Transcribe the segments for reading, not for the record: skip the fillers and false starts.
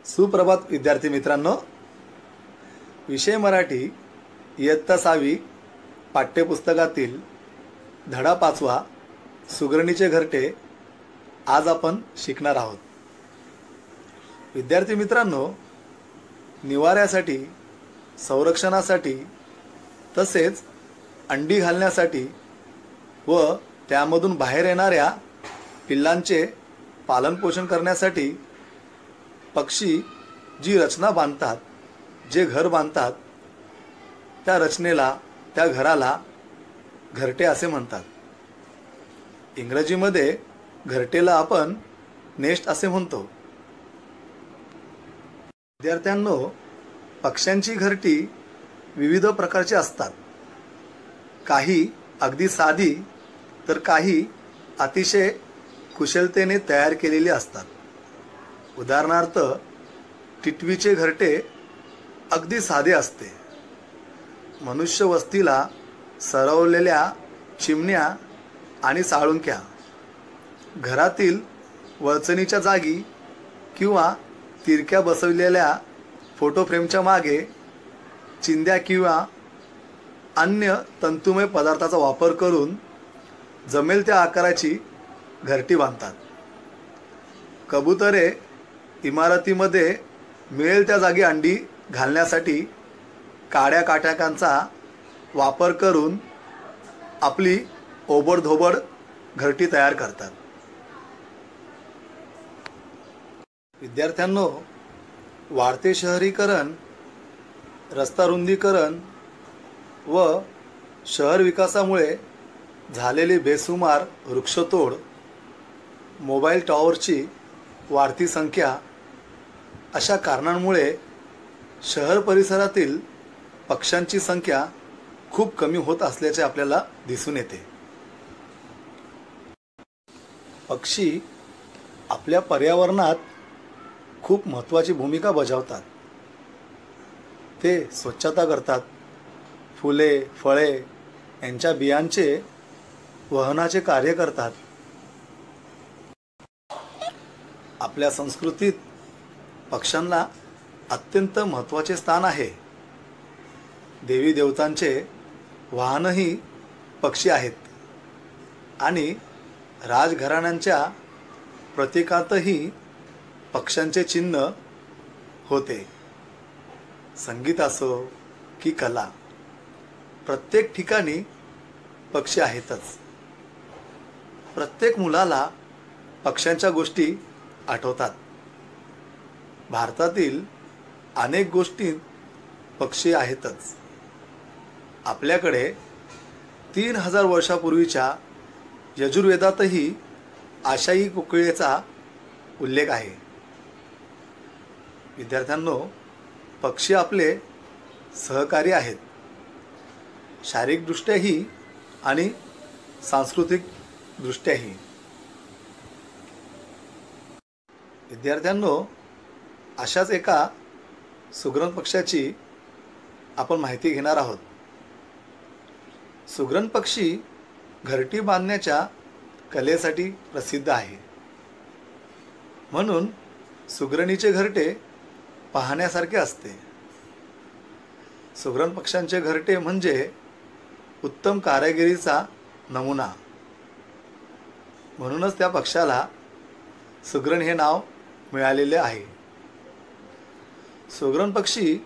सुप्रभात विद्यार्थी मित्रांनो, विषय मराठी इयत्ता 6वी पाठ्यपुस्तकातील धडा 5वा सुगरणीचे घरटे आज आपण शिकणार आहोत। विद्यार्थी मित्रांनो, निवाऱ्यासाठी, संरक्षणासाठी तसेच अंडी घालण्यासाठी व त्यामधून बाहेर येणाऱ्या पिल्लांचे पालनपोषण करण्यासाठी पक्षी जी रचना बांधतात, जे घर बांधतात, त्या रचनेला, त्या घराला घरटे असे म्हणतात। इंग्रजीमध्ये घरटेला आपण नेस्ट असे म्हणतो। विद्यार्थ्यांनो, पक्ष्यांची घरटी विविध प्रकारची असतात। काही अगदी साधी तर काही अतिशय कुशलतेने तयार केलेली असतात। उदाहरणार्थ, टिटवीचे घरटे अगदी साधे असते। मनुष्य वस्तीला सरवलेल्या चिमण्या आणि साळुंक्या, घरातील वळचणीच्या जागी किंवा तिरक्या बसवलेल्या फोटो फ्रेमच्या मागे चिंध्या किंवा अन्य तंतुमय पदार्थाचा वापर करून जमेल त्या आकाराची घरटी बांधतात। कबुतरे इमारतीमध्ये मिळेल त्या जागी अंडी घालण्यासाठी काड्या काट्याकांचा वापर करून आपली ओबडधोबड घरटी तयार करतात। विद्यार्थ्यांनो, वाढते शहरीकरण, रस्ता रुंदीकरण व शहर विकासामुळे झालेली बेसुमार वृक्षतोड, मोबाईल टॉवरची वाढती संख्या अशा कारणांमुळे शहर परिसरातील पक्ष्यांची संख्या खूप कमी होत असल्याचे आपल्याला दिसून येते। पक्षी आपल्या पर्यावरणात खूप महत्त्वाची भूमिका बजावतात। ते स्वच्छता करतात, फुले, फळे यांच्या बियांचे वहनाचे कार्य करतात। आपल्या संस्कृतीत पक्ष्यांना अत्यंत महत्त्वाचे स्थान आहे। देवी देवतांचे वाहनही पक्षी आहेत आणि राजघराण्यांच्या प्रतीकातही पक्ष्यांचे चिन्ह होते। संगीत असो की कला, प्रत्येक ठिकाणी पक्षी आहेतच। प्रत्येक मुलाला पक्ष्यांच्या गोष्टी आठवतात। भारतातील अनेक गोष्टींत पक्षी आहेतच। आपल्याकडे 3000 वर्षापूर्वीच्या यजुर्वेदातही आशाई कोकिळेचा उल्लेख आहे। विद्यार्थ्यांनो, पक्षी आपले सहकारी आहेत, शारीरिकदृष्ट्याही आणि सांस्कृतिकदृष्ट्याही। विद्यार्थ्यांनो, अशाच एका सुगरण पक्षाची आपण माहिती घेणार आहोत। सुगरण पक्षी घरटी बांधण्याच्या कलेसाठी प्रसिद्ध आहे, म्हणून सुगरणीचे घरटे पाहण्यासारखे असते। सुगरण पक्ष्यांचे घरटे म्हणजे उत्तम कारागिरीचा नमुना, म्हणूनच त्या पक्षाला सुगरण हे नाव मिळालेले आहे। सुगरण पक्षी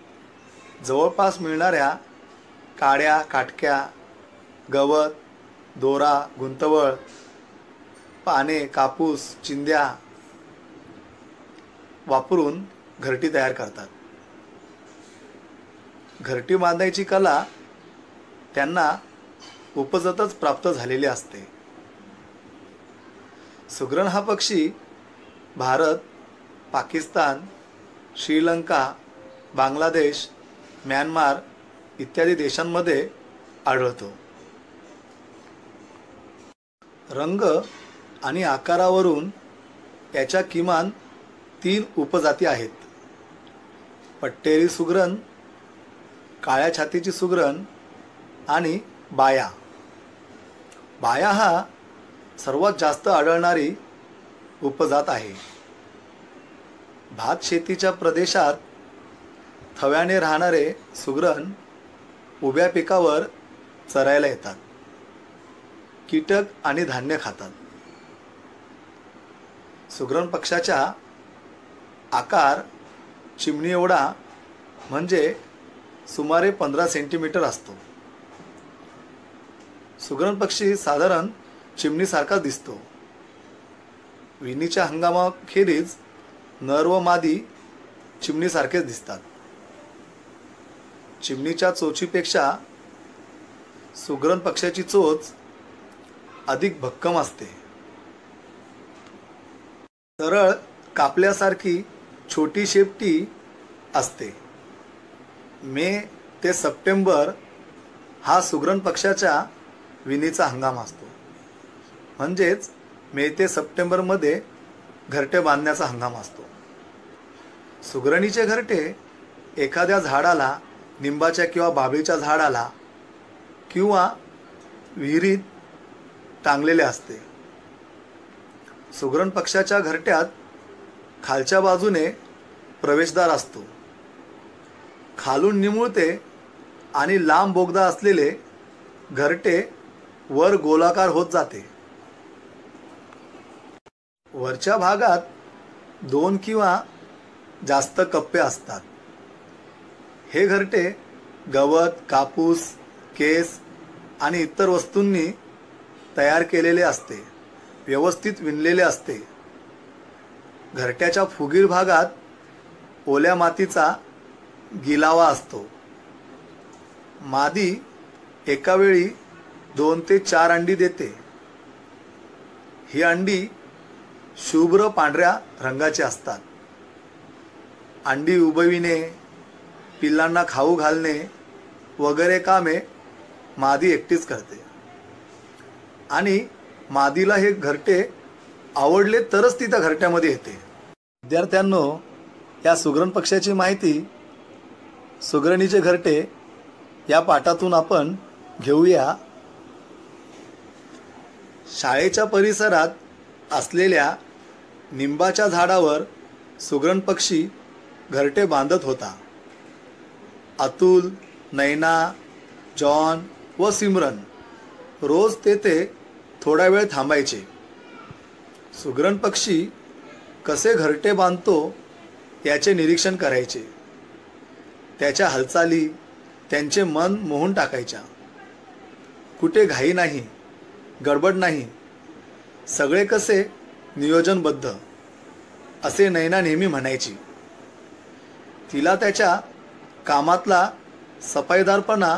जवळपास मिळणाऱ्या काड्या, काटक्या, गवत, दोरा, गुंतवळ, पाने, कापूस, चिंध्या वापरून घरटी तयार करतात। घरटी बांधायची कला त्यांना उपजतच प्राप्त झालेली असते। सुगरण हा पक्षी भारत, पाकिस्तान, श्रीलंका, बांगलादेश, म्यानमार इत्यादी देशांमध्ये आढळतो। रंग आणि आकारावरून याच्या किमान 3 उपजाती आहेत। पट्टेरी सुगरण, काळ्या छातीची सुगरण आणि बाया। बाया हा सर्वात जास्त आढळणारी उपजात आहे। भात शेतीच्या प्रदेशात थव्याने राहणारे सुगरण उभ्या पिकावर चरायला येतात. कीटक आणि धान्य खातात. सुगरण पक्षाचा आकार चिमणी एवढा म्हणजे सुमारे 15 सेंटीमीटर असतो. सुगरण पक्षी साधारण चिमणीसारखा दिसतो. विणीच्या हंगामाखेरीज नर व मादी चिमणीसारखेच दिसतात. चिमणीच्या चोचीपेक्षा सुगरण पक्षाची चोच अधिक भक्कम असते. सरळ कापल्यासारखी छोटी शेपटी असते. मे ते सप्टेंबर हा सुगरण पक्षाच्या विणीचा हंगाम असतो. म्हणजेच मे ते सप्टेंबरमध्ये घरटे बांधण्याचा हंगाम असतो. सुगरणीचे घरटे एखाद्या झाडाला, निंबाच्या किंवा बाभळीच्या झाडाला किंवा विहिरीत टांगलेले असते. सुगरण पक्षाच्या घरट्यात खालच्या बाजूने प्रवेशद्वार असतो. खालून निमुळते आणि लांब बोगदा असलेले घरटे वर गोलाकार होत जाते. वरच्या भागात 2 किंवा जास्त कप्पे असतात. हे घरटे गवत, कापूस, केस आणि इतर वस्तूंनी तयार केलेले असते. व्यवस्थित विणलेले असते. घरट्याच्या फुगीर भागात ओल्या मातीचा गिलावा असतो. मादी एका वेळी 2 ते 4 अंडी देते. ही अंडी शुभ्र पांढऱ्या रंगाची असतात. अंडी उबविणे, पिल्लांना खाऊ घालणे वगैरे कामे मादी एकटीच करते. आणि मादीला हे घरटे आवडले तरच ती त्या घरट्यामध्ये येते. विद्यार्थ्यांनो, या सुगरण पक्षाची माहिती सुगरणीचे घरटे या पाठातून आपण घेऊया. शाळेच्या परिसरात असलेल्या निंबाच्या झाडावर सुगरण पक्षी घरटे बांधत होता. अतुल, नैना, जॉन व सिमरन रोज तेथे थोडा वेळ थांबायचे. सुगरण पक्षी कसे घरटे बांधतो याचे निरीक्षण करायचे. त्याच्या हालचाली त्यांचे मन मोहून टाकायच्या. कुठे घाई नाही, गडबड नाही, सगळे कसे नियोजनबद्ध असे नैना नेहमी म्हणायची. तिला त्याच्या कामातला सफाईदारपणा,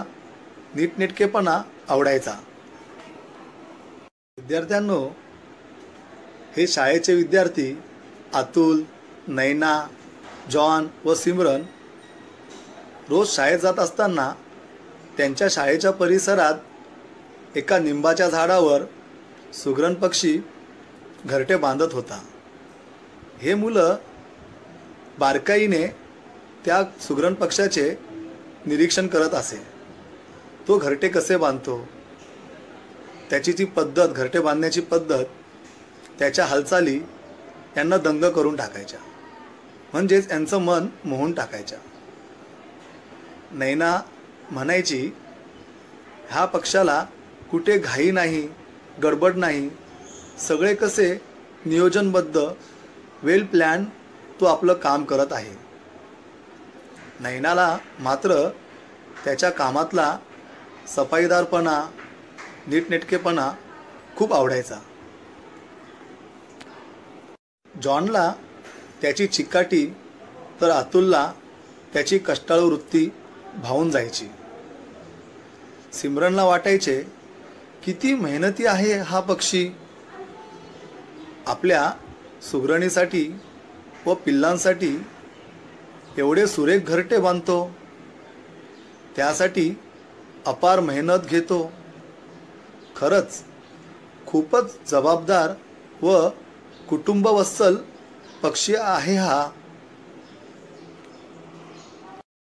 नीटनेटकेपणा आवडायचा. विद्यार्थ्यांनो, हे शाळेचे विद्यार्थी अतुल, नैना, जॉन व सिमरन रोज शाळेत जात असताना त्यांच्या शाळेच्या परिसरात एका निंबाच्या झाडावर सुगरण पक्षी घरटे बांधत होता. हे मुलं बारकाईने त्या सुगरण पक्षाचे निरीक्षण करत असे. तो घरटे कसे बांधतो, त्याची ती पद्धत, घरटे बांधण्याची पद्धत, त्याच्या हालचाली यांना दंग करून टाकायच्या. म्हणजेच यांचं मन मोहून टाकायच्या. नैना म्हणायची, ह्या पक्षाला कुठे घाई नाही, गडबड नाही, सगळे कसे नियोजनबद्ध, वेल प्लॅन तो आपलं काम करत आहे. नैनाला मात्र त्याच्या कामातला सफाईदारपणा, नीटनेटकेपणा खूप आवडायचा. जॉनला त्याची चिकाटी तर अतुलला त्याची कष्टाळू वृत्ती भावून जायची. सिमरनला वाटायचे, किती मेहनती आहे हा पक्षी. आपल्या सुगरणीसाठी व पिल्लांसाठी एवढे सुरेख घरटे बांधतो, त्यासाठी अपार मेहनत घेतो. खरंच खूपच जबाबदार व कुटुंबवत्सल पक्षी आहे हा.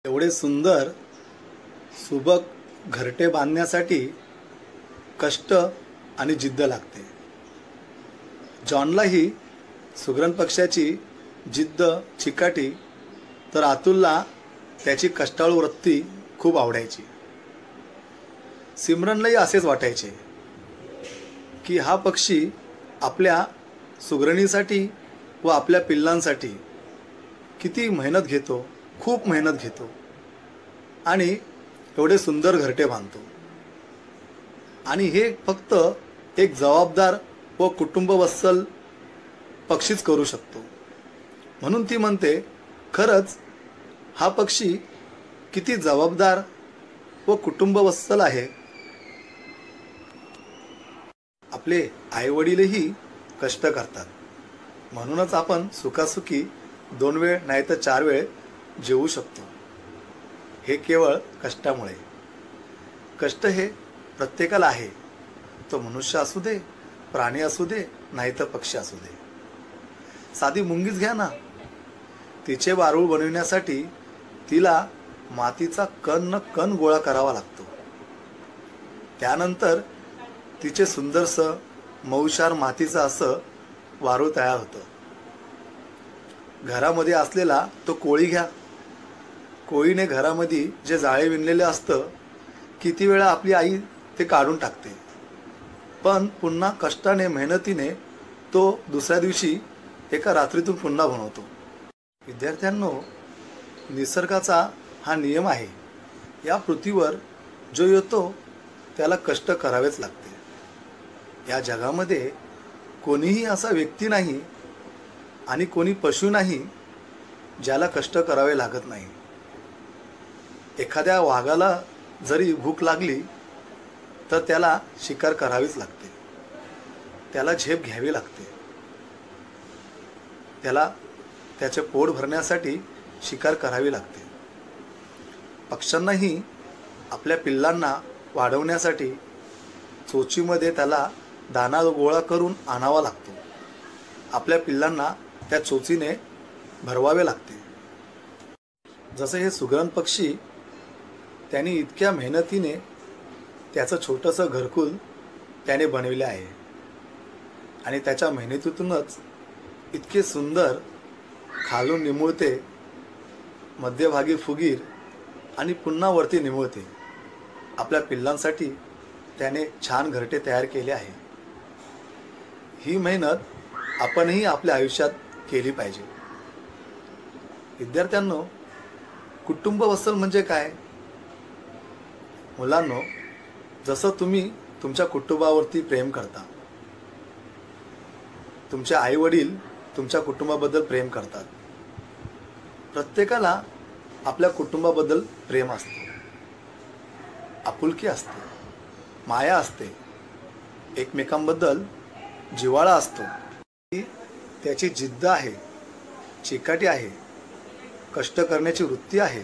एवढे सुंदर सुबक घरटे बांधण्यासाठी कष्ट आणि जिद्द लागते. जॉनलाही सुगरण पक्षाची जिद्द, चिकाटी, तर अतुलला त्याची कष्टाळू वृत्ती खूप आवडायची. सिमरनलाही असेच वाटायचे की हा पक्षी आपल्या सुगरणीसाठी व आपल्या पिल्लांसाठी किती मेहनत घेतो, खूप मेहनत घेतो आणि एवढे सुंदर घरटे बांधतो. आणि हे फक्त एक जबाबदार व कुटुंबवत्सल पक्षीच करू शकतो. म्हणून ती म्हणते, खरंच हा पक्षी किती जबाबदार व कुटुंबवत्सल आहे. आपले आईवडीलही कष्ट करतात, म्हणूनच आपण सुखासुखी 2 वेळ नाही तर 4 वेळ जेवू शकतो. हे केवळ कष्टामुळे. कष्ट हे प्रत्येकाला आहे, तो मनुष्य असू दे, प्राणी असू दे, नाही तर पक्षी असू दे. साधी मुंगीच घ्या ना, तिचे वारूळ बनविण्यासाठी तिला मातीचा कण न कण गोळा करावा लागतो. त्यानंतर तिचे सुंदरसं मऊशार मातीचं असं वारूळ तयार होतं. घरामध्ये असलेला तो कोळी घ्या. कोळीने घरामध्ये जे जाळे विणलेले असतं, किती वेळा आपली आई ते काढून टाकते, पण पुन्हा कष्टाने मेहनतीने तो दुसऱ्या दिवशी एका रात्रीतून पुन्हा बनवतो. विद्यार्थ्यांनो, निसर्गाचा हा नियम आहे. या पृथ्वीवर जो येतो त्याला कष्ट करावेच लागते. या जगामध्ये कोणीही असा व्यक्ती नाही आणि कोणी पशु नाही ज्याला कष्ट करावे लागत नाही. एखाद्या वाघाला जरी भूक लागली तर त्याला शिकार करावीच लागते, त्याला झेप घ्यावी लागते, त्याला त्याचे पोट भरण्यासाठी शिकार करावी लागते. पक्ष्यांनाही आपल्या पिल्लांना वाढवण्यासाठी चोचीमध्ये त्याला दाना गोळा करून आणावा लागतो. आपल्या पिल्लांना त्या चोचीने भरवावे लागते. जसं हे सुगरण पक्षी, त्यांनी इतक्या मेहनतीने त्याचं छोटंसं घरकुल त्याने बनविले आहे आणि त्याच्या मेहनतीतूनच इतके सुंदर खालून निमुळते, मध्यभागी फुगीर आणि पुन्हा वरती निमुळते आपल्या पिल्लांसाठी त्याने छान घरटे तयार केले आहे. ही मेहनत आपणही आपल्या आयुष्यात केली पाहिजे. विद्यार्थ्यांनो, कुटुंबवत्सल म्हणजे काय? मुलांनो, जसं तुम्ही तुमच्या कुटुंबावरती प्रेम करता, तुमचे आई वडील तुमच्या कुटुंबाबद्दल प्रेम करतात. प्रत्येकाला आपल्या कुटुंबाबद्दल प्रेम असते, आपुलकी असते, माया असते, एकमेकांबद्दल जिव्हाळा असतो. त्याची जिद्द आहे, चिकाटी आहे, कष्ट करण्याची वृत्ती आहे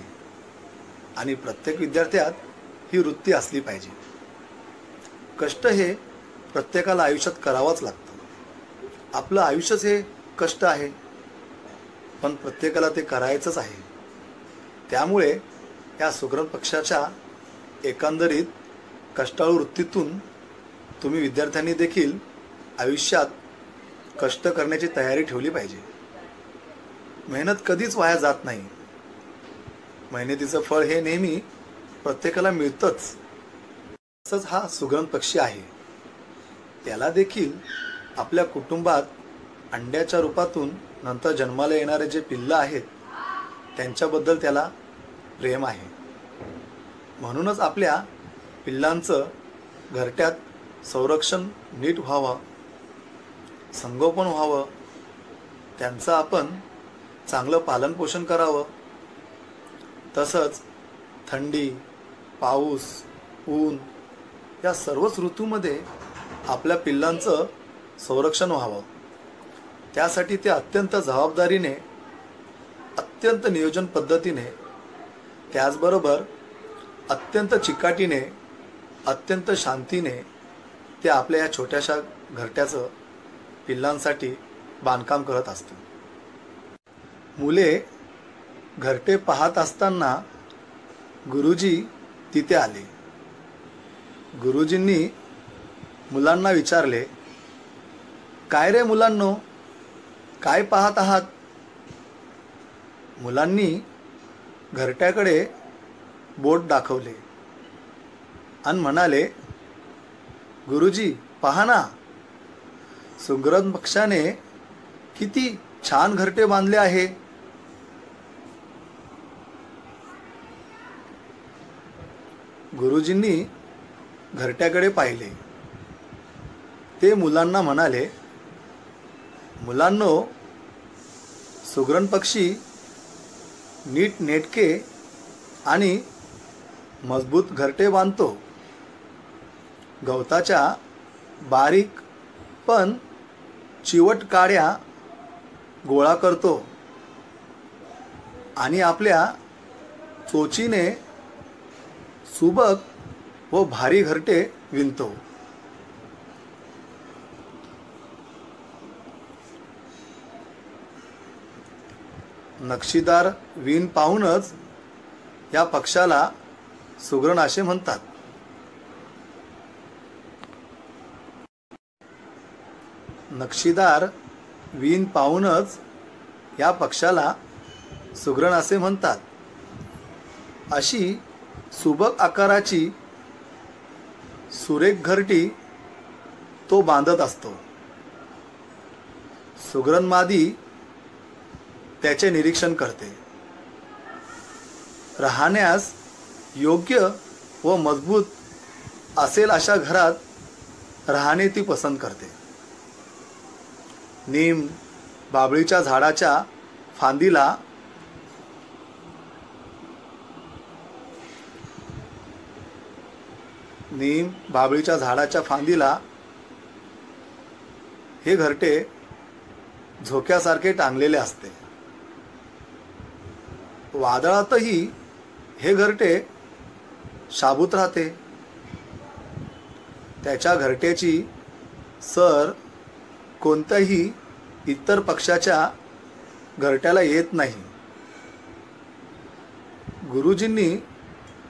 आणि प्रत्येक विद्यार्थ्यात ही वृत्ती असली पाहिजे. कष्ट हे प्रत्येकाला आयुष्यात करावाच लागतं. आपलं आयुष्यच हे कष्ट आहे, पण प्रत्येकाला ते करायचंच आहे. त्यामुळे या सुगरण पक्षाच्या एकंदरीत कष्टाळू वृत्तीतून तुम्ही विद्यार्थ्यांनी देखील आयुष्यात कष्ट करण्याची तयारी ठेवली पाहिजे. मेहनत कधीच वाया जात नाही. मेहनतीचं फळ हे नेहमी प्रत्येकाला मिळतंच. तसंच हा सुगरण पक्षी आहे, त्याला देखील आपल्या कुटुंबात अंड्याच्या रूपातून नंतर जन्माला येणारे जे पिल्लं आहेत त्यांच्याबद्दल त्याला प्रेम आहे. म्हणूनच आपल्या पिल्लांचं घरट्यात संरक्षण नीट व्हावं, संगोपन व्हावं, त्यांचं आपण चांगलं पालनपोषण करावं. तसंच थंडी, पाऊस, ऊन या सर्वच ऋतूमध्ये आपल्या पिल्लांचं संरक्षण व्हावं. त्यासाठी ते अत्यंत जबाबदारीने, अत्यंत नियोजन पद्धतीने, त्याचबरोबर अत्यंत चिकाटीने, अत्यंत शांतीने ते आपल्या या छोट्याशा घरट्याचं पिल्लांसाठी बांधकाम करत असतो. मुले घरटे पाहत असताना गुरुजी तिथे आले. गुरुजींनी मुलांना विचारले, काय रे मुलांनो, काय पाहत आहात? मुलांनी घरट्याकडे बोट दाखवले आणि म्हणाले, गुरुजी पहा ना, सुग्रण पक्षाने किती छान घरटे बांधले आहे. गुरुजींनी घरट्याकडे पाहिले. ते मुलांना म्हणाले, मुलांनो, सुग्रण पक्षी नीट नेटके आणि मजबूत घरटे बांधतो. गवताच्या बारीक पण चिवट काड्या गोळा करतो आणि आपल्या चोचीने सुबक व भारी घरटे विणतो. नक्षीदार विण पाहूनच या पक्षाला सुग्रण असे म्हणतात. नक्षीदार विण पाहूनच या पक्षाला सुग्रण असे म्हणतात. अशी सुबक आकाराची सुरेख घरटी तो बांधत असतो. सुग्रण मादी त्याचे निरीक्षण करते. राहण्यास योग्य व मजबूत असेल अशा घरात राहणे ती पसंत करते. नीम बाभळीच्या झाडाच्या फांदीला हे घरटे झोक्यासारखे टांगलेले असते. वादळातही हे घरटे शाबूत राहते. त्याच्या घरट्याची सर कोणत्याही इतर पक्षाच्या घरट्याला येत नाही. गुरुजींनी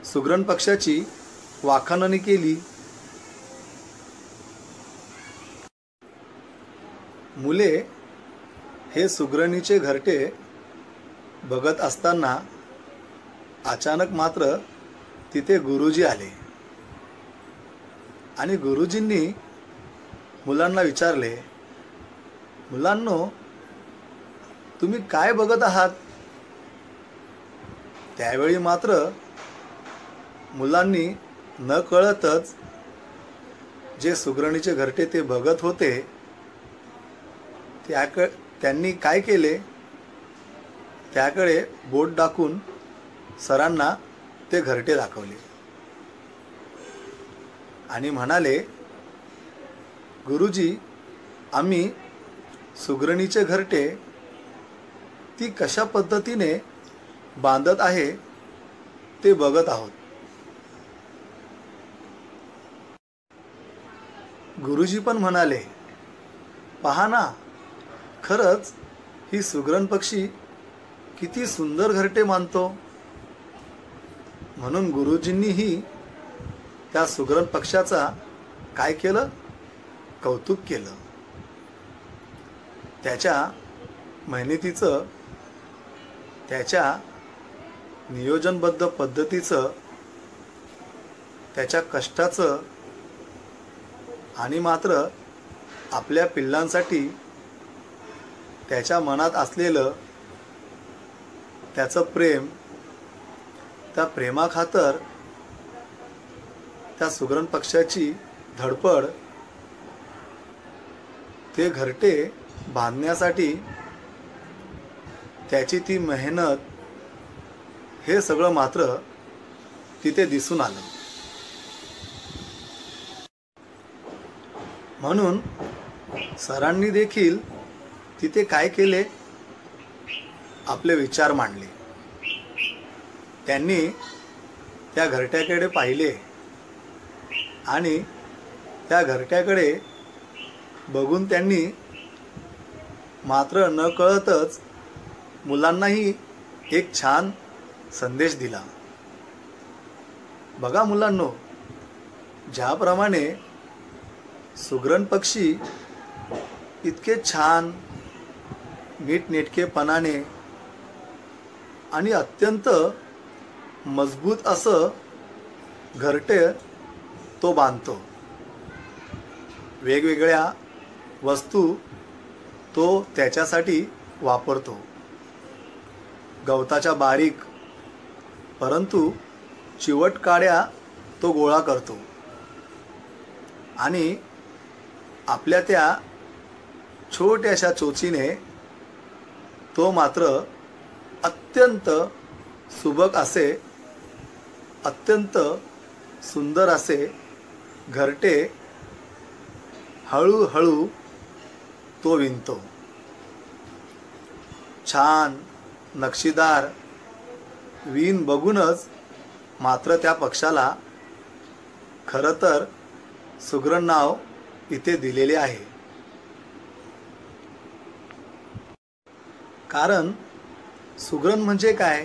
सुग्रण पक्षाची वाखाणणी केली. मुले हे सुग्रणीचे घरटे बघत असताना अचानक मात्र तिथे गुरुजी आले आणि गुरुजींनी मुलांना विचारले, मुलांनो, तुम्ही काय बघत आहात? त्यावेळी मात्र मुलांनी न कळतच जे सुग्रणीचे घरटे ते बघत होते त्यांनी काय केले, त्याकडे बोट दाखवून सरांना ते घरटे दाखवले आणि म्हणाले, गुरुजी, आम्ही सुग्रणीचे घरटे ती कशा पद्धतीने बांधत आहे ते बघत आहोत. गुरुजी पण म्हणाले, पहा ना, खरंच ही सुग्रण पक्षी किती सुंदर घरटे बांधतो. म्हणून गुरुजींनीही त्या सुग्रण पक्षाचा काय केलं, कौतुक केलं. त्याच्या मेहनतीचं, त्याच्या नियोजनबद्ध पद्धतीचं, त्याच्या कष्टाचं आणि मात्र आपल्या पिल्लांसाठी त्याच्या मनात असलेलं त्याचं प्रेम, त्या प्रेमाखातर त्या सुग्रण पक्षाची धडपड, ते घरटे बांधण्यासाठी त्याची ती मेहनत, हे सगळं मात्र तिथे दिसून आलं. म्हणून सरांनी देखील तिथे काय केले, आपले विचार मांडले. त्यांनी त्या घरट्याकडे पाहिले आणि त्या घरट्याकडे बघून त्यांनी मात्र न कळतच मुलांनाही एक छान संदेश दिला. बघा मुलांनो, ज्याप्रमाणे सुग्रण पक्षी इतके छान नीटनेटकेपणाने आणि अत्यंत मजबूत असं घरटे तो बांधतो. वेगवेगळ्या वस्तू तो त्याच्यासाठी वापरतो. गवताच्या बारीक परंतु चिवट काड्या तो गोळा करतो आणि आपल्या त्या छोट्याशा चोचीने तो मात्र अत्यंत सुबक असे, अत्यंत सुंदर असे घरटे हळूहळू तो विणतो. छान नक्षीदार विण बघूनच मात्र त्या पक्षाला खरं तर सुगरण नाव इथे दिलेले आहे. कारण सुगरण म्हणजे काय?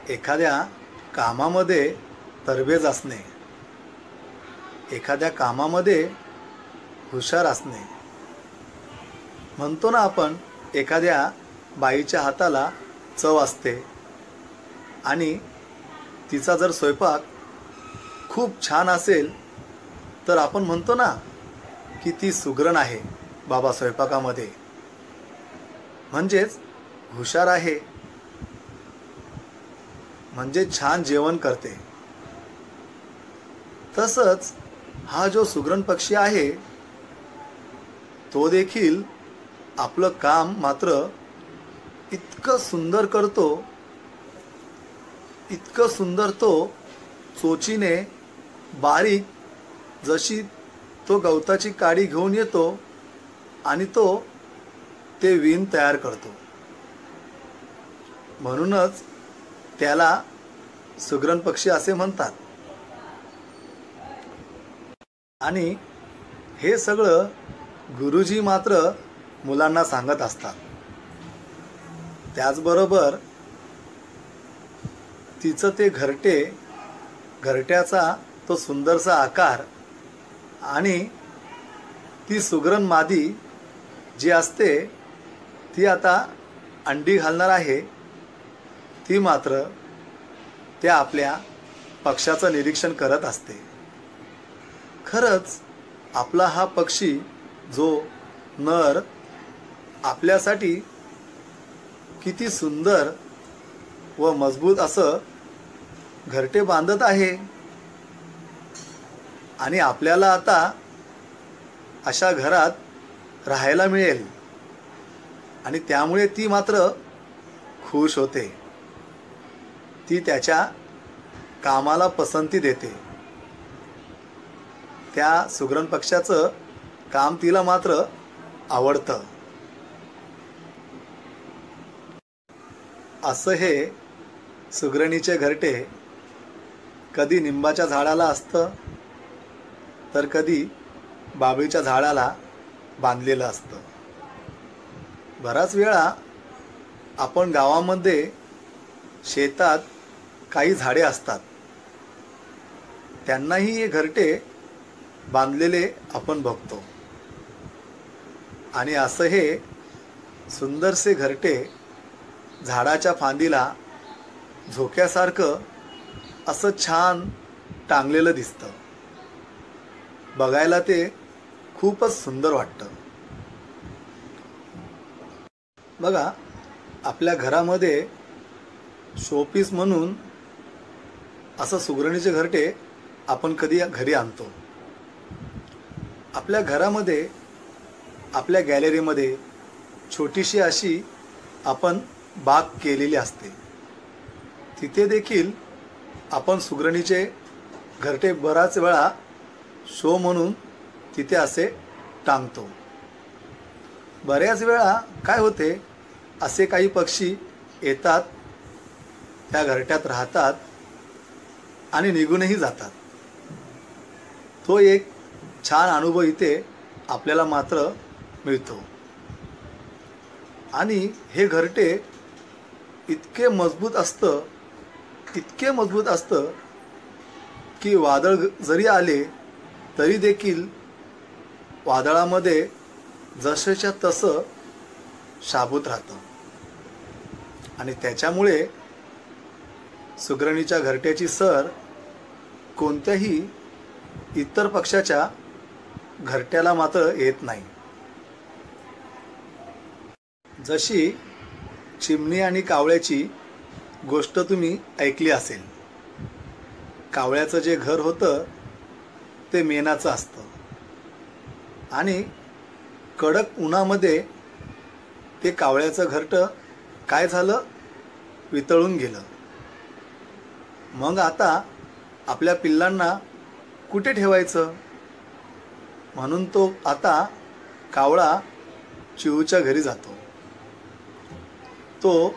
एखाद्या कामामध्ये तरबेज असणे, एखाद्या कामामध्ये हुशार असणे. म्हणतो ना आपण, एखाद्या बाईच्या हाताला चव असते आणि तिचा जर स्वयंपाक खूप छान असेल तर आपण म्हणतो ना की ती सुगरण आहे बाबा स्वयंपाकामध्ये, म्हणजेच हुशार आहे, म्हणजे छान जेवण करते. तसंच हा जो सुगरण पक्षी आहे तो देखील आपलं काम मात्र इतकं सुंदर करतो, इतकं सुंदर तो चोचीने बारीक जशी तो गवताची काडी घेऊन येतो आणि तो ते विण तयार करतो. म्हणूनच त्याला सुगरण पक्षी असे म्हणतात. आणि हे सगळं गुरुजी मात्र मुलांना सांगत असतात. त्याचबरोबर तिचं ते घरट्याचा तो सुंदरसा आकार आणि ती सुगरण मादी जी असते ती आता अंडी घालणार आहे, ती मात्र त्या आपल्या पक्षाचं निरीक्षण करत असते. खरंच आपला हा पक्षी जो नर आपल्यासाठी किती सुंदर व मजबूत असं घरटे बांधत आहे. आणि आपल्याला आता अशा घरात राहायला मिळेल आणि त्यामुळे ती मात्र खुश होते. ती त्याच्या कामाला पसंती देते. त्या सुगरण पक्षाचं काम तिला मात्र आवडतं. असं हे सुगरणीचे घरटे कधी निंबाच्या झाडाला असतं तर कधी बाभळीच्या झाडाला बांधलेलं असतं. बराच वेळा आपण गावामध्ये शेतात काही झाडे असतात, त्यांनाही हे घरटे बांधलेले आपण बघतो. आणि असं हे सुंदरसे घरटे झाडाच्या फांदीला झोक्यासारखं असं छान टांगलेलं दिसतं. बघायला ते खूपच सुंदर वाटतं. बघा, आपल्या घरामध्ये शोपीस म्हणून असं सुगरणीचे घरटे आपण कधी घरी आणतो. आपल्या घरामध्ये, आपल्या गॅलरीमध्ये छोटीशी अशी आपण बाग केलेली असते. तिथे देखील आपण सुगरणीचे घरटे बराच वेळा शो म्हणून तिथे असे टांगतो. बऱ्याच वेळा काय होते, असे काही पक्षी येतात, त्या घरट्यात राहतात आणि निघूनही जातात. तो एक छान अनुभव इथे आपल्याला मात्र मिळतो. आणि हे घरटे इतके मजबूत असतं, इतके मजबूत असतं की वादळ जरी आले तरी देखील वादळामध्ये जसंच्या तसं शाबूत राहतं. आणि त्याच्यामुळे सुगरणीच्या घरट्याची सर कोणत्याही इतर पक्षाच्या घरट्याला मात्र येत नाही. जशी चिमणी आणि कावळ्याची गोष्ट तुम्ही ऐकली असेल. कावळ्याचं जे घर होतं ते मेणाचं असतं आणि कडक उन्हामध्ये ते कावळ्याचं घरटं काय झालं, वितळून गेलं. मग आता आपल्या पिल्लांना कुठे ठेवायचं, म्हणून तो आता कावळा चिऊच्या घरी जातो. तो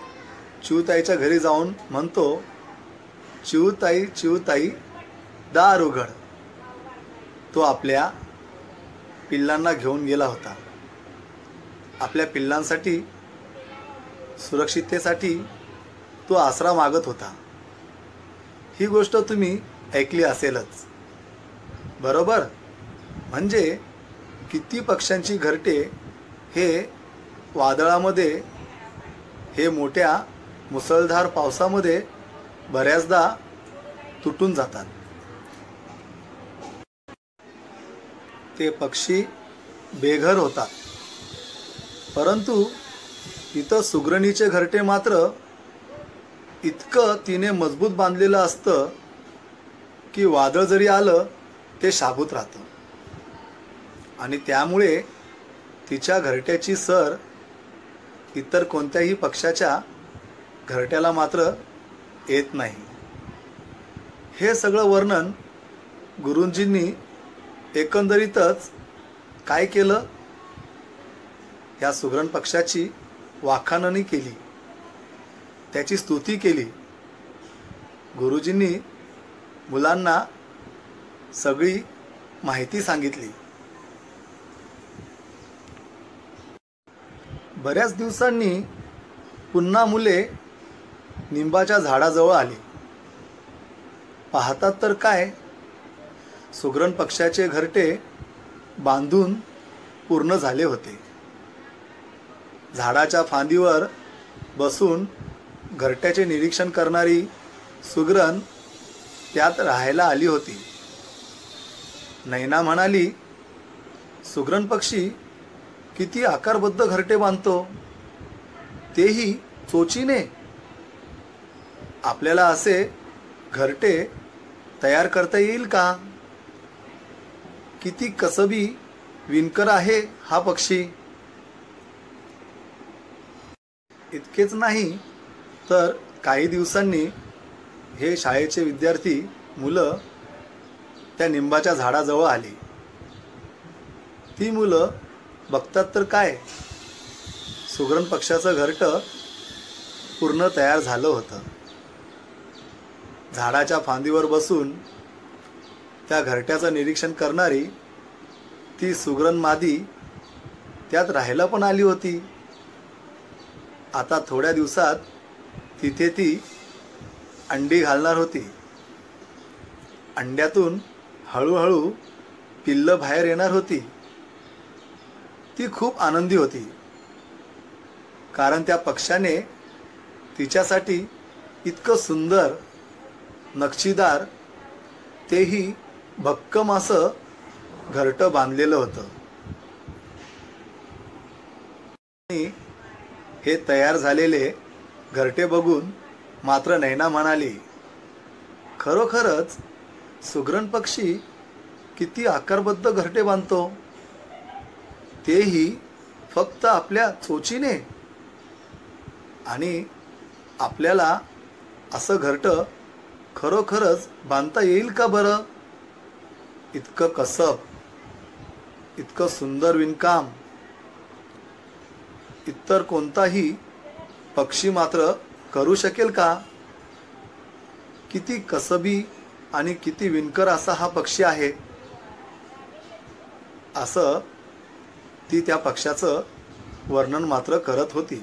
चिऊताईच्या घरी जाऊन म्हणतो, चिऊताई चिऊताई दार उघड. तो आपल्या पिल्लांना घेऊन गेला होता. आपल्या पिल्लांसाठी सुरक्षिततेसाठी तो आसरा मागत होता. ही गोष्ट तुम्ही ऐकली असेलच, बरोबर? म्हणजे किती पक्ष्यांची घरटे हे वादळामध्ये, हे मोठ्या मुसळधार पावसामध्ये बऱ्याचदा तुटून जातात. ते पक्षी बेघर होतात. परंतु इथं सुगरणीचे घरटे मात्र इतकं तिने मजबूत बांधलेलं असतं की वादळ जरी आलं ते शाबूत राहतं. आणि त्यामुळे तिच्या घरट्याची सर इतर कोणत्याही पक्षाच्या घरट्याला मात्र येत नाही. हे सगळं वर्णन गुरुजींनी एकंदरीतच काय केलं, या सुगरण पक्षाची वाखाणणी केली, त्याची स्तुती केली. गुरुजींनी मुलांना सगळी माहिती सांगितली. बऱ्याच दिवसांनी पुन्हा मुले निंबाच्या झाडाजवळ आली. पाहतात तर काय, सुगरण पक्षाचे घरटे बांधून पूर्ण झाले होते. झाडाच्या फांदीवर बसून घरट्याचे निरीक्षण करणारी सुगरण त्यात राहायला आली होती. नैना म्हणाली, सुगरण पक्षी किती आकारबद्ध घरटे बांधतो, तेही चोचीने. आपल्याला असे घरटे तयार करता येईल का? किती कसबी विणकर आहे हा पक्षी. इतकेच नाही तर काही दिवसांनी हे शाळेचे विद्यार्थी मुलं त्या निंबाच्या झाडाजवळ आली. ती मुलं बघतात तर काय, सुगरण पक्षाचं घरटं पूर्ण तयार झालं होतं. झाडाच्या फांदीवर बसून त्या घरट्याचं निरीक्षण करणारी ती सुगरण मादी त्यात राहायला पण आली होती. आता थोड्या दिवसात तिथे ती अंडी घालणार होती. अंड्यातून हळूहळू पिल्लं बाहेर येणार होती. ती खूप आनंदी होती, कारण त्या पक्षाने तिच्यासाठी इतकं सुंदर, नक्षीदार, तेही भक्कम असं घरटं बांधलेलं होतं. आणि हे तयार झालेले घरटे बघून मात्र नैना म्हणाली, खरोखरच सुगरण पक्षी किती आकारबद्ध घरटे बांधतो, तेही फक्त आपल्या चोचीने. आणि आपल्याला असं घरटं खरोखरच बांधता येईल का बरं? इतकं कसब, इतकं सुंदर विणकाम इतर कोणताही पक्षी मात्र करू शकेल का? किती कसबी आणि किती विणकर असा हा पक्षी आहे, असं ती त्या पक्षाचं वर्णन मात्र करत होती.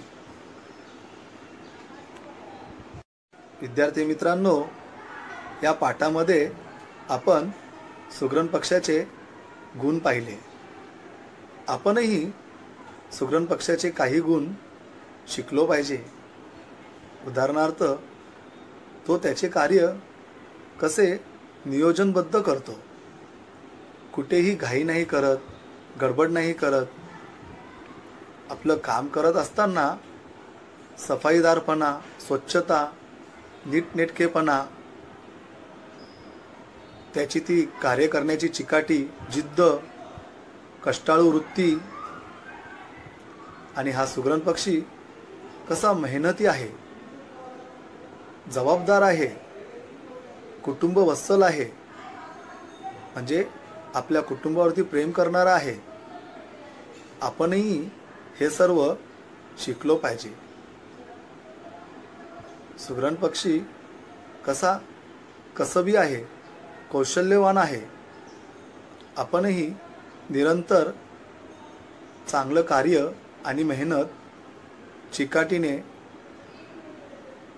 विद्यार्थी मित्रांनो, या पाठामध्ये आपण सुगरण पक्षाचे गुण पाहिले. आपणही सुगरण पक्षाचे काही गुण शिकलो पाहिजे. उदाहरणार्थ तो त्याचे कार्य कसे नियोजनबद्ध करतो, कुठेही घाई नाही करत, गडबड नाही करत. आपलं काम करत असताना सफाईदारपणा, स्वच्छता, नीटनेटकेपणा, त्याची ती कार्य करण्याची चिकाटी, जिद्द, कष्टाळू वृत्ती. आणि हा सुगरण पक्षी कसा मेहनती आहे, जबाबदार आहे, कुटुंब वत्सल आहे, म्हणजे आपल्या कुटुंबावरती प्रेम करणारा आहे. आपणही हे सर्व शिकलो पाहिजे. सुगरण पक्षी कसा कसबी आहे, कौशल्यवान आहे. आपणही निरंतर चांगलं कार्य आणि मेहनत चिकाटीने,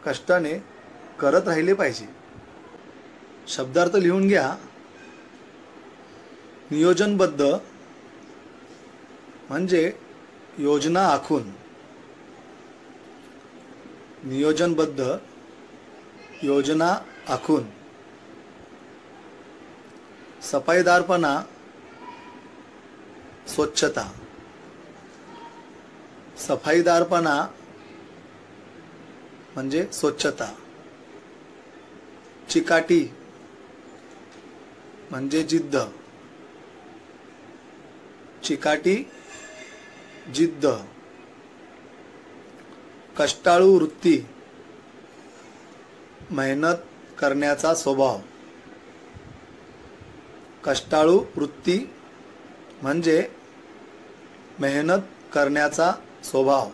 कष्टाने करत राहिले पाहिजे. शब्दार्थ लिहून घ्या. नियोजनबद्ध म्हणजे योजना आखून. नियोजनबद्ध, योजना आखून. सफाईदारपणा, स्वच्छता. सफाईदारपणा म्हणजे स्वच्छता. चिकाटी म्हणजे जिद्द. चिकाटी, जिद्द. कष्टाळू वृत्ती, मेहनत करण्याचा स्वभाव. कष्टाळू वृत्ती म्हणजे मेहनत करण्याचा स्वभाव.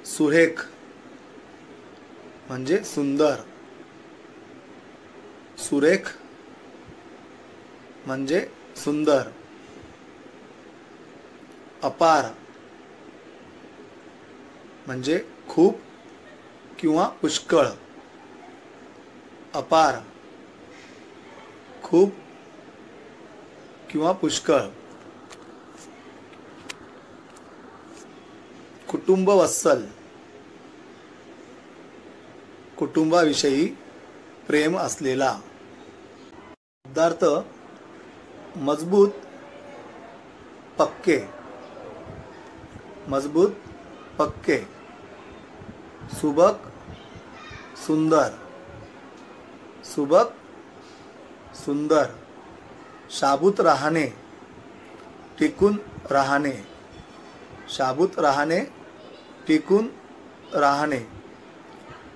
सुरेख म्हणजे सुंदर. सुरेख म्हणजे सुंदर. अपार म्हणजे खूप किंवा पुष्कळ. अपार, खूप किंवा पुष्कळ. कुटुंब वत्सल, कुटुंबाविषयी प्रेम असलेला. शब्दार्थ मजबूत, पक्के. मजबूत, पक्के. सुबक, सुंदर. सुबक, सुंदर. शाबूत राहणे, टिकून राहणे. शाबूत राहणे, टिकून राहणे.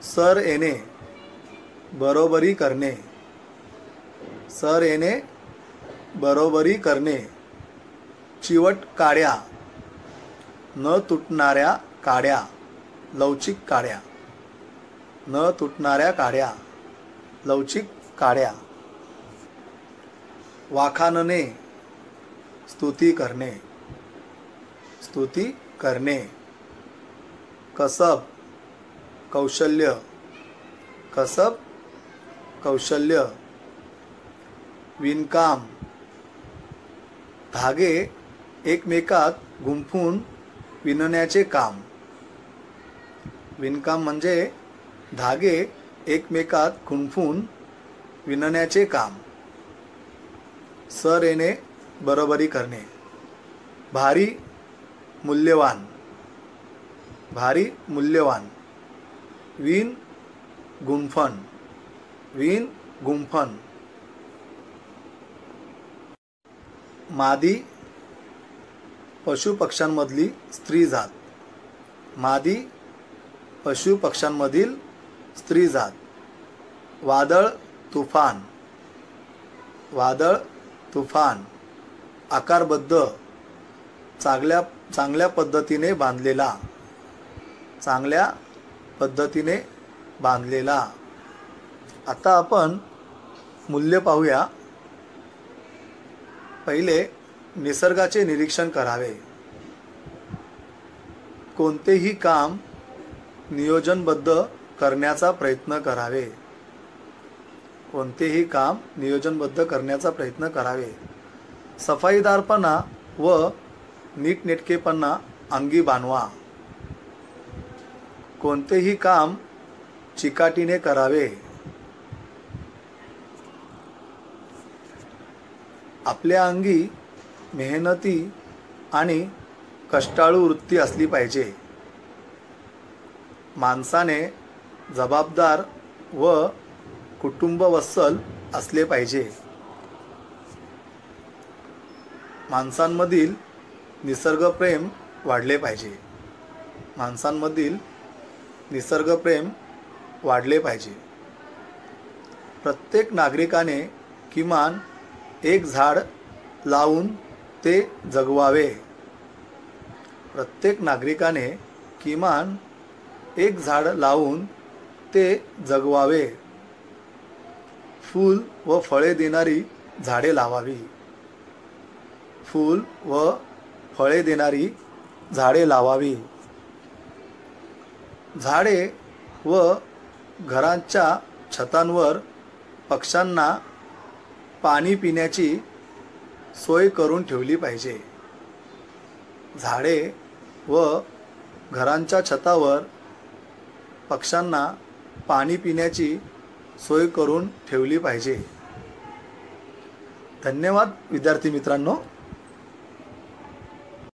सर येणे, बरोबरी करणे. सर येणे, बरोबरी करणे. चिवट काड्या, न तुटणाऱ्या काड्या. लवचिक काड्या. न तुटणाऱ्या काड्या, लवचिक काड्या. वाखाणणे, स्तुती करणे. स्तुती करणे. कसब, कौशल्य. कसब, कौशल्य. विणकाम, धागे एकमेकात गुंफून विणण्याचे काम. विणकाम म्हणजे धागे एकमेकात गुंफून विणण्याचे काम. सर येणे, बरोबरी करणे. भारी, मूल्यवान. भारी, मूल्यवान. विण, गुंफण. विण, गुंफण. मादी, पशुपक्ष्यांमधली स्त्री जात. मादी, पशुपक्ष्यांमधील स्त्री जात. वादळ, तुफान. वादळ, तुफान. आकारबद्ध, चांगल्या पद्धतीने बांधलेला. चांगल्या पद्धतीने बांधलेला. आता आपण मूल्य पाहूया. पहिले निसर्गाचे निरीक्षण करावे. कोणतेही काम नियोजनबद्ध करण्याचा प्रयत्न करावे. कोणतेही काम नियोजनबद्ध करण्याचा प्रयत्न करावे. सफाईदारपणा व नीटनेटकेपणा अंगी बाणवा. कोणतेही काम चिकाटीने करावे. आपल्या अंगी मेहनती आणि कष्टाळू वृत्ती असली पाहिजे. माणसाने जबाबदार व कुटुंबवत्सल असले पाहिजे. माणसांमधील निसर्गप्रेम वाढले पाहिजे. माणसांमधील निसर्गप्रेम वाढले पाहिजे. प्रत्येक नागरिकाने किमान एक झाड लावून ते जगवावे. प्रत्येक नागरिकाने किमान एक झाड लावून ते जगवावे. फूल व फळे देणारी झाडे लावावी. फूल व फळे देणारी झाडे लावावी. झाडे व घरांच्या छतांवर पक्ष्यांना पाणी पिण्याची सोय करून ठेवली पाहिजे. झाडे व घरांच्या छतावर पक्ष्यांना पाणी पिण्याची सोय करून ठेवली पाहिजे. धन्यवाद विद्यार्थी मित्रांनो.